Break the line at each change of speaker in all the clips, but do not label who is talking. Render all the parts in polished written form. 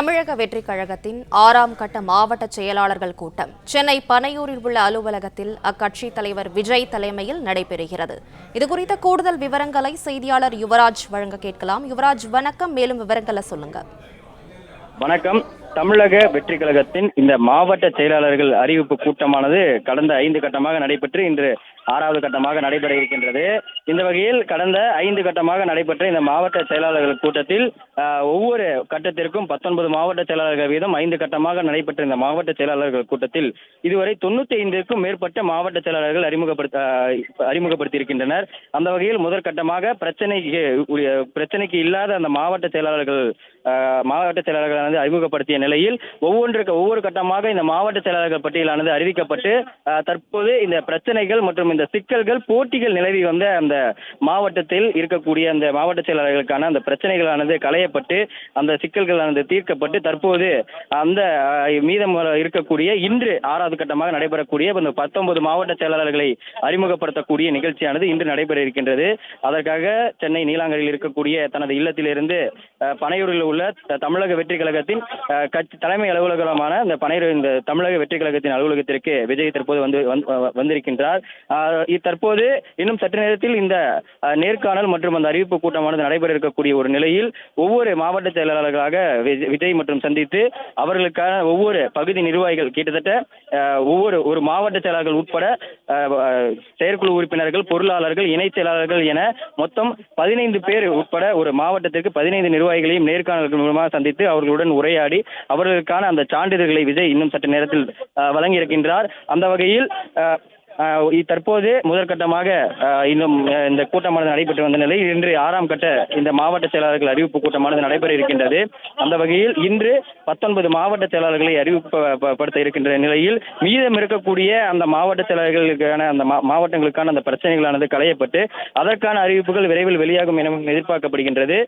தமிழக வெற்றிக் கழகத்தின் 6ஆம் கட்ட மாவட்ட செயலாளர்கள் கூட்டம் சென்னை பனையூரில் உள்ள அலுவலகத்தில் அக்கட்சி தலைவர் விஜய் தலைமையில் நடைபெறுகிறது. இதுகுறித்த கூடுதல் விவரங்களை செய்தியாளர் யுவராஜ் வழங்க கேட்கலாம். யுவராஜ், வணக்கம். மேலும் விவரங்களை சொல்லுங்க.
வணக்கம். தமிழக வெற்றி கழகத்தின் இந்த மாவட்ட செயலாளர்கள் அறிவிப்பு கூட்டமானது கடந்த 5 கட்டமாக நடைபெற்று இன்று 6வது கட்டமாக நடைபெற இருக்கின்றது. இந்த வகையில் கடந்த 5 கட்டமாக நடைபெற்ற இந்த மாவட்ட செயலாளர்கள் கூட்டத்தில் ஒவ்வொரு கட்டத்திற்கும் 19 மாவட்ட செயலாளர்கள் வீதம் 5 கட்டமாக நடைபெற்ற இந்த மாவட்ட செயலாளர்கள் கூட்டத்தில் இதுவரை 95க்கும் மேற்பட்ட மாவட்ட செயலாளர்கள் அறிமுகப்படுத்தி இருக்கின்றனர். அந்த வகையில் முதற்கட்டமாக பிரச்சனைக்கு இல்லாத அந்த மாவட்ட செயலாளர்களானது அறிமுகப்படுத்திய நிலையில் ஒவ்வொரு கட்டமாக இந்த மாவட்ட செயலாளர்கள் பட்டியலானது அறிவிக்கப்பட்டு தற்போது இந்த பிரச்சனைகள் மற்றும் இந்த சிக்கல்கள் போட்டிகள் நிலவி வந்த அந்த மாவட்டத்தில் இருக்கக்கூடிய அந்த மாவட்ட செயலாளர்களுக்கான அந்த பிரச்சனைகளானது களையப்பட்டு அந்த சிக்கல்களானது தீர்க்கப்பட்டு தற்போது அந்த மீதம் இருக்கக்கூடிய இன்று 6வது கட்டமாக நடைபெறக்கூடிய இந்த 19 மாவட்ட செயலாளர்களை அறிமுகப்படுத்தக்கூடிய நிகழ்ச்சியானது இன்று நடைபெற இருக்கின்றது. அதற்காக சென்னை நீலாங்கரையில் இருக்கக்கூடிய தனது இல்லத்திலிருந்து பனையூரில் உள்ள தமிழக வெற்றி கழகத்தின் தலைமை அலுவலகமான இந்த தமிழக வெற்றி கழகத்தின் அலுவலகத்திற்கு விஜய் தற்போது வந்திருக்கின்றார். தற்போது இன்னும் சற்று நேரத்தில் இந்த நேர்காணல் மற்றும் அந்த அறிவிப்பு கூட்டமானது நடைபெற இருக்கக்கூடிய ஒரு நிலையில் ஒவ்வொரு மாவட்ட செயலாளர்களாக விஜய் மற்றும் சந்தித்து அவர்களுக்கான ஒவ்வொரு பகுதி நிர்வாகிகள் கிட்டத்தட்ட ஒரு மாவட்ட செயலாளர்கள் உட்பட செயற்குழு உறுப்பினர்கள், பொருளாளர்கள், இணை செயலாளர்கள் என மொத்தம் 15 பேர் உட்பட ஒரு மாவட்டத்திற்கு 15 நிர்வாகிகளையும் நேர்காணல்கள் மூலமாக சந்தித்து அவர்களுடன் உரையாடி அவர்களுக்கான அந்த சான்றிதழ்களை விஜய் இன்னும் சற்று நேரத்தில் வழங்கி இருக்கின்றார். அந்த வகையில் தற்போது முதற்கட்டமாக இன்னும் இந்த கூட்டமானது நடைபெற்று வந்த நிலையில் இன்று 6ஆம் கட்ட இந்த மாவட்ட செயலாளர்கள் அறிவிப்பு கூட்டமானது நடைபெற இருக்கின்றது. அந்த வகையில் இன்று 19 மாவட்ட செயலாளர்களை அறிவிப்படுத்த இருக்கின்ற நிலையில் மீதம் இருக்கக்கூடிய அந்த மாவட்ட செயலாளர்களுக்கான அந்த மாவட்டங்களுக்கான அந்த பிரச்சனைகளானது களையப்பட்டு அதற்கான அறிவிப்புகள் விரைவில் வெளியாகும் என எதிர்பார்க்கப்படுகின்றது.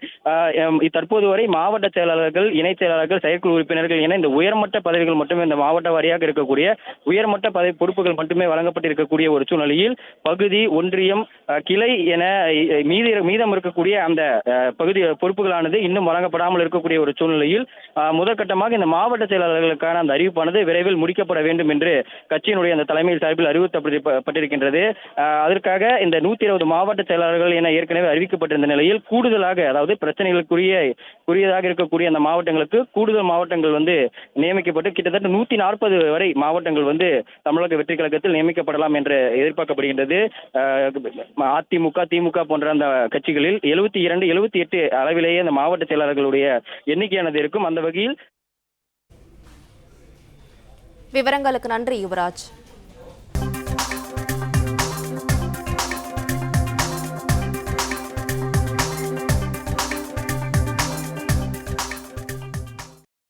தற்போது வரை மாவட்ட செயலாளர்கள், இணை செயலாளர்கள், செயற்குழு உறுப்பினர்கள் என இந்த உயர்மட்ட பதவிகள் மட்டுமே இந்த மாவட்ட வாரியாக இருக்கக்கூடிய உயர்மட்ட பதவி பொறுப்புகள் மட்டுமே வழங்கப்பட்டிருக்கக்கூடிய ஒரு சூழ்நிலையில் பகுதி, ஒன்றியம், கிளை என மீதம் இருக்கக்கூடிய அந்த பகுதி பொறுப்புகளானது இன்னும் வழங்கப்படாமல் இருக்கக்கூடிய ஒரு சூழ்நிலையில் முதற்கட்டமாக இந்த மாவட்ட செயலாளர்களுக்கான அந்த அறிவிப்பானது விரைவில் முடிக்கப்பட வேண்டும் என்று கட்சியினுடைய அந்த தலைமையில் சார்பில் அறிவுறுத்தப்பட்டிருக்கின்றது. அதற்காக இந்த 120 மாவட்ட செயலாளர்கள் என ஏற்கனவே அறிவிக்கப்பட்டிருந்த நிலையில் கூடுதலாக, அதாவது பிரச்சனைகளுக்குரியதாக இருக்கக்கூடிய அந்த மாவட்டங்களுக்கு கூடுதல் மாவட்டங்கள் நியமிக்கப்பட்டு கிட்டத்தட்ட 140 வரை மாவட்டங்கள் தமிழக வெற்றி கழகத்தில் நியமிக்கப்படலாம் என்று எதிர்பார்க்கப்படுகின்றது. அதிமுக, திமுக போன்ற அந்த கட்சிகளில் 72, 78 அளவிலேயே அந்த மாவட்ட செயலாளர்களுடைய எண்ணிக்கையானது இருக்கும். அந்த வகையில்
விவரங்களுக்கு நன்றி யுவராஜ்.